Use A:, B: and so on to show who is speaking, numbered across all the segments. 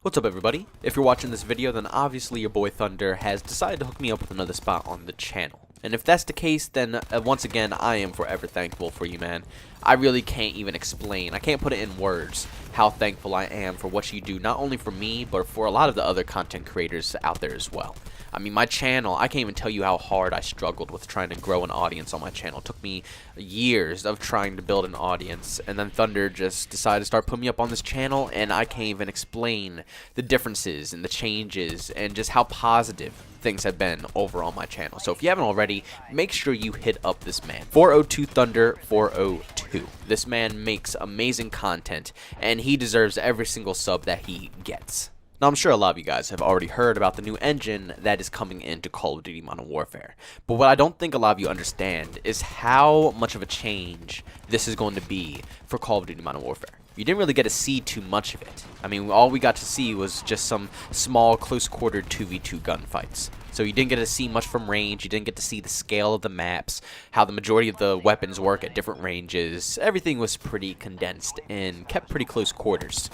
A: What's up, everybody? If you're watching this video, then obviously your boy Thunder has decided to hook me up with another spot on the channel. And if that's the case, then once again, I am forever thankful for you, man. I really can't even explain. I can't put it in words how thankful I am for what you do, not only for me, but for a lot of the other content creators out there as well. I mean, my channel, I can't even tell you how hard I struggled with trying to grow an audience on my channel. It took me years of trying to build an audience, and then Thunder just decided to start putting me up on this channel, and I can't even explain the differences and the changes and just how positive things have been over on my channel. So if you haven't already, make sure you hit up this man, 402 Thunder 402. This man makes amazing content, and he deserves every single sub that he gets. Now, I'm sure a lot of you guys have already heard about the new engine that is coming into Call of Duty Modern Warfare. But what I don't think a lot of you understand is how much of a change this is going to be for Call of Duty Modern Warfare. You didn't really get to see too much of it. I mean, all we got to see was just some small, close-quartered 2v2 gunfights. So you didn't get to see much from range, you didn't get to see the scale of the maps, how the majority of the weapons work at different ranges. Everything was pretty condensed and kept pretty close quarters.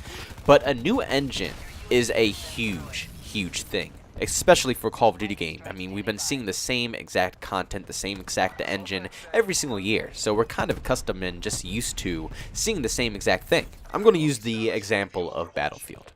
A: But a new engine is a huge thing, especially for Call of Duty game. I mean, we've been seeing the same exact content, the same exact engine every single year, so we're kind of accustomed and just used to seeing the same exact thing. I'm going to use the example of Battlefield.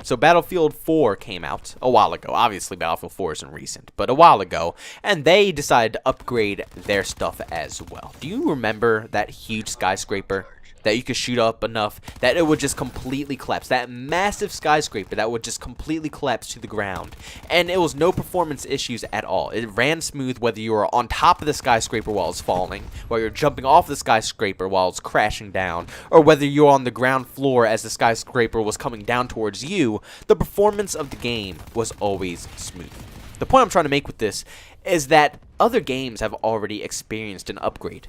A: So Battlefield 4 came out a while ago. Obviously Battlefield 4 isn't recent, but a while ago, and they decided to upgrade their stuff as well. Do you remember that huge skyscraper that you could shoot up enough that it would just completely collapse? That massive skyscraper that would just completely collapse to the ground, and it was no performance issues at all. It ran smooth whether you were on top of the skyscraper while it's falling, while you're jumping off the skyscraper while it's crashing down, or whether you're on the ground floor as the skyscraper was coming down towards you. The performance of the game was always smooth. The point I'm trying to make with this is that other games have already experienced an upgrade.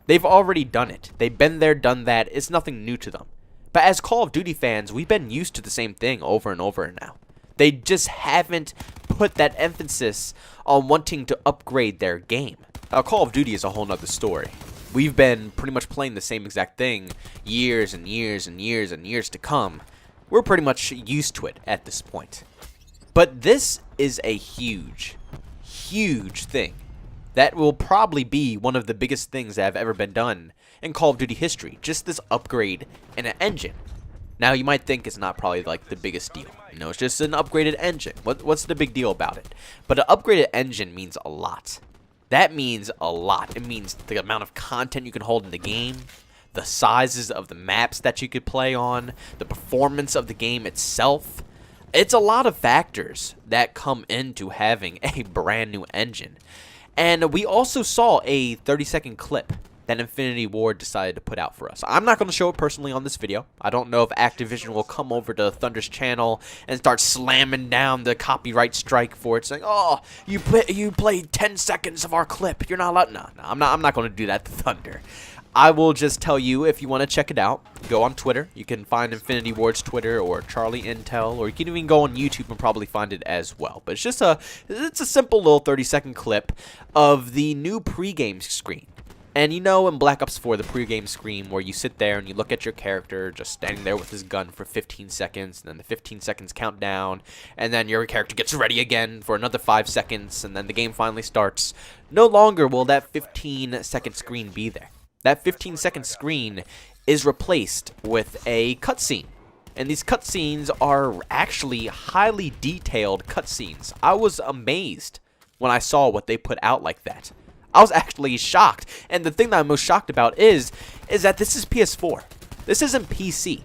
A: They've already done it. They've been there, done that. It's nothing new to them. But as Call of Duty fans, we've been used to the same thing over and over now. They just haven't put that emphasis on wanting to upgrade their game. Call of Duty is a whole nother story. We've been pretty much playing the same exact thing years and years and years and years to come. We're pretty much used to it at this point. But this is a huge thing. That will probably be one of the biggest things that have ever been done in Call of Duty history. Just this upgrade in an engine. Now, you might think it's not probably like the biggest deal. You know, it's just an upgraded engine. What's the big deal about it? But an upgraded engine means a lot. That means a lot. It means the amount of content you can hold in the game, the sizes of the maps that you could play on, the performance of the game itself. It's a lot of factors that come into having a brand new engine. And we also saw a 30-second clip that Infinity Ward decided to put out for us. I'm not going to show it personally on this video. I don't know if Activision will come over to Thunder's channel and start slamming down the copyright strike for it, saying, "Oh, you played 10 seconds of our clip. You're not allowed." No, I'm not going to do that to Thunder. I will just tell you, if you want to check it out, go on Twitter. You can find Infinity Ward's Twitter or Charlie Intel, or you can even go on YouTube and probably find it as well. But it's just a simple little 30-second clip of the new pregame screen. And you know, in Black Ops 4, the pregame screen where you sit there and you look at your character just standing there with his gun for 15 seconds, and then the 15 seconds count down, and then your character gets ready again for another 5 seconds, and then the game finally starts. No longer will that 15-second screen be there. That 15-second screen is replaced with a cutscene. And these cutscenes are actually highly detailed cutscenes. I was amazed when I saw what they put out like that. I was actually shocked. And the thing that I'm most shocked about is that this is PS4. This isn't PC.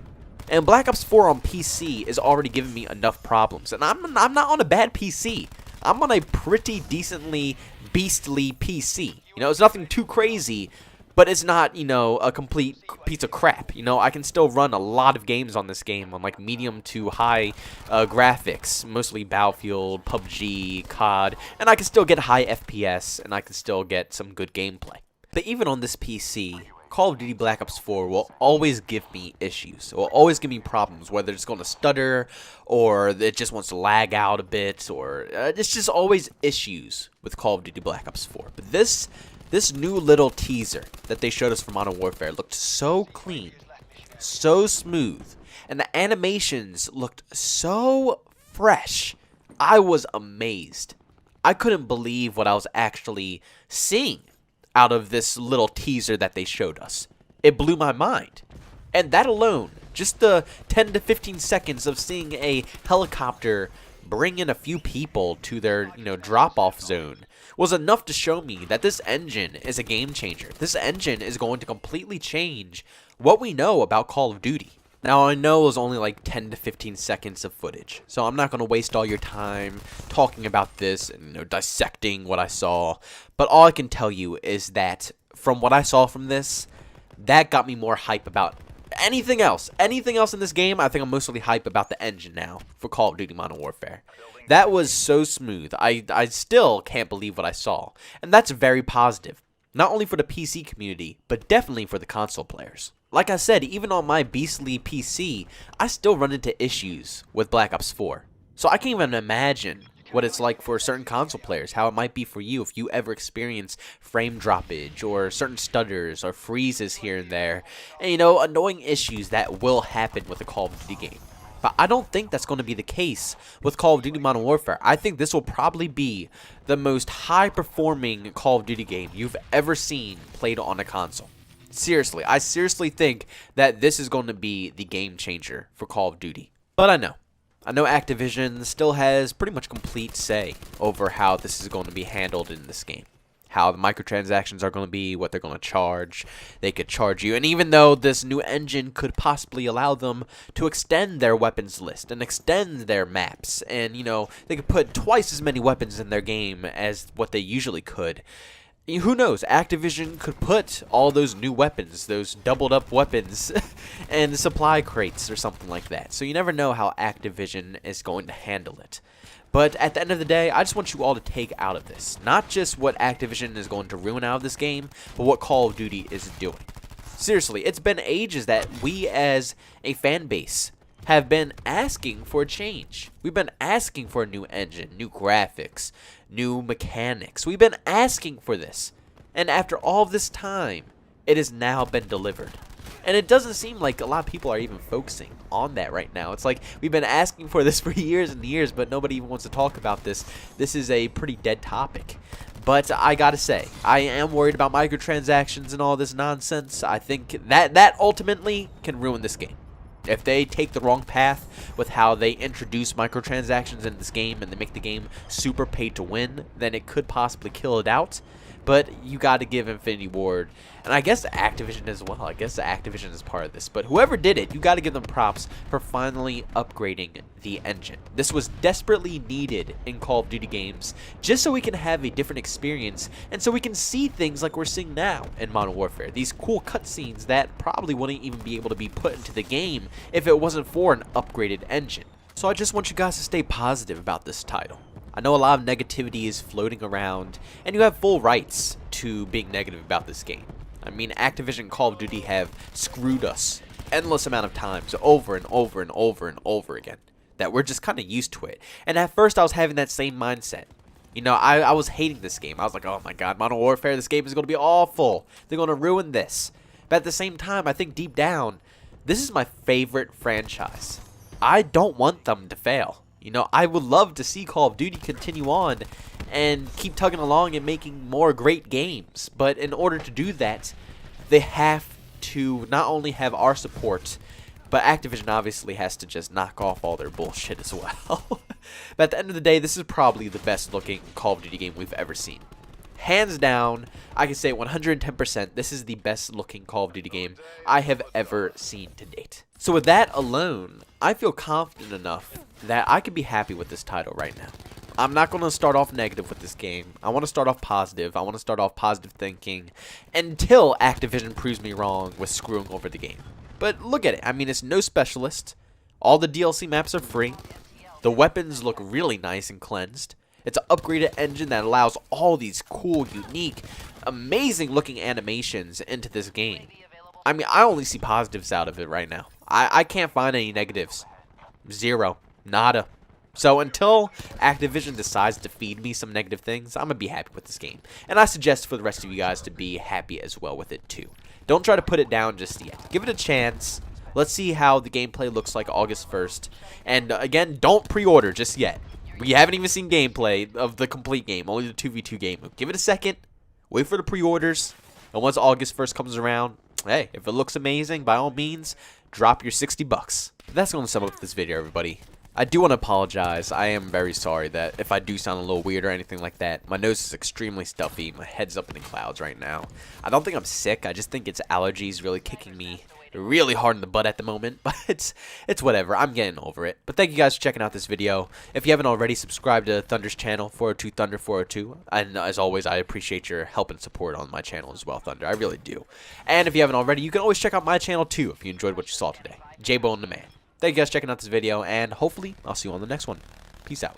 A: And Black Ops 4 on PC is already giving me enough problems. And I'm not on a bad PC. I'm on a pretty decently beastly PC. You know, it's nothing too crazy, but it's not, you know, a complete piece of crap. You know, I can still run a lot of games on this game on like medium to high graphics, mostly Battlefield, PUBG, COD, and I can still get high FPS, and I can still get some good gameplay. But even on this PC, Call of Duty Black Ops 4 will always give me issues. It will always give me problems, whether it's going to stutter, or it just wants to lag out a bit, or it's just always issues with Call of Duty Black Ops 4. But this new little teaser that they showed us for Modern Warfare looked so clean, so smooth, and the animations looked so fresh. I was amazed. I couldn't believe what I was actually seeing out of this little teaser that they showed us. It blew my mind. And that alone, just the 10 to 15 seconds of seeing a helicopter bring in a few people to their, drop-off zone was enough to show me that this engine is a game changer. This engine is going to completely change what we know about Call of Duty. Now, I know it was only like 10 to 15 seconds of footage, so I'm not going to waste all your time talking about this and dissecting what I saw. But all I can tell you is that from what I saw from this, that got me more hype about anything else. Anything else in this game, I think I'm mostly hype about the engine now for Call of Duty Modern Warfare. That was so smooth. I still can't believe what I saw. And that's very positive. Not only for the PC community, but definitely for the console players. Like I said, even on my beastly PC, I still run into issues with Black Ops 4. So I can't even imagine what it's like for certain console players, how it might be for you if you ever experience frame droppage or certain stutters or freezes here and there. And annoying issues that will happen with a Call of Duty game. But I don't think that's going to be the case with Call of Duty Modern Warfare. I think this will probably be the most high-performing Call of Duty game you've ever seen played on a console. Seriously, I seriously think that this is going to be the game changer for Call of Duty. But I know Activision still has pretty much complete say over how this is going to be handled in this game. How the microtransactions are going to be, what they're going to charge. They could charge you. And even though this new engine could possibly allow them to extend their weapons list and extend their maps. And, they could put twice as many weapons in their game as what they usually could. Who knows? Activision could put all those new weapons, those doubled up weapons, in supply crates or something like that. So you never know how Activision is going to handle it. But at the end of the day, I just want you all to take out of this, not just what Activision is going to ruin out of this game, but what Call of Duty is doing. Seriously, it's been ages that we as a fan base have been asking for a change. We've been asking for a new engine, new graphics, new mechanics. We've been asking for this. And after all this time, it has now been delivered. And it doesn't seem like a lot of people are even focusing on that right now. It's like we've been asking for this for years and years, but nobody even wants to talk about this. This is a pretty dead topic. But I gotta say, I am worried about microtransactions and all this nonsense. I think that ultimately can ruin this game. If they take the wrong path with how they introduce microtransactions in this game and they make the game super pay to win, then it could possibly kill it out. But you got to give Infinity Ward, and I guess Activision as well. I guess Activision is part of this. But whoever did it, you got to give them props for finally upgrading the engine. This was desperately needed in Call of Duty games, just so we can have a different experience, and so we can see things like we're seeing now in Modern Warfare. These cool cutscenes that probably wouldn't even be able to be put into the game if it wasn't for an upgraded engine. So I just want you guys to stay positive about this title. I know a lot of negativity is floating around, and you have full rights to being negative about this game. I mean, Activision and Call of Duty have screwed us endless amount of times over and over and over and over again, that we're just kind of used to it. And at first I was having that same mindset. I was hating this game. I was like, oh my god, Modern Warfare, this game is going to be awful. They're going to ruin this. But at the same time, I think deep down, this is my favorite franchise. I don't want them to fail. I would love to see Call of Duty continue on and keep tugging along and making more great games. But in order to do that, they have to not only have our support, but Activision obviously has to just knock off all their bullshit as well. But at the end of the day, this is probably the best looking Call of Duty game we've ever seen. Hands down, I can say 110%, this is the best looking Call of Duty game I have ever seen to date. So with that alone, I feel confident enough that I could be happy with this title right now. I'm not going to start off negative with this game. I want to start off positive. I want to start off positive thinking until Activision proves me wrong with screwing over the game. But look at it. I mean, it's no specialist. All the DLC maps are free. The weapons look really nice and cleansed. It's an upgraded engine that allows all these cool, unique, amazing looking animations into this game. I mean, I only see positives out of it right now. I can't find any negatives. Zero. Nada. So until Activision decides to feed me some negative things, I'm going to be happy with this game. And I suggest for the rest of you guys to be happy as well with it too. Don't try to put it down just yet. Give it a chance. Let's see how the gameplay looks like August 1st. And again, don't pre-order just yet. We haven't even seen gameplay of the complete game, only the 2v2 game. Give it a second, wait for the pre-orders, and once August 1st comes around, hey, if it looks amazing, by all means, drop your 60 bucks. That's going to sum up this video, everybody. I do want to apologize. I am very sorry that if I do sound a little weird or anything like that. My nose is extremely stuffy. My head's up in the clouds right now. I don't think I'm sick. I just think it's allergies really kicking me really hard in the butt at the moment. But it's whatever. I'm getting over it. But thank you guys for checking out this video. If you haven't already, subscribe to Thunder's channel, 402 Thunder 402. And as always, I appreciate your help and support on my channel as well, Thunder. I really do. And if you haven't already, you can always check out my channel too if you enjoyed what you saw today. J-Bone the Man. Thank you guys for checking out this video, and hopefully I'll see you on the next one. Peace out.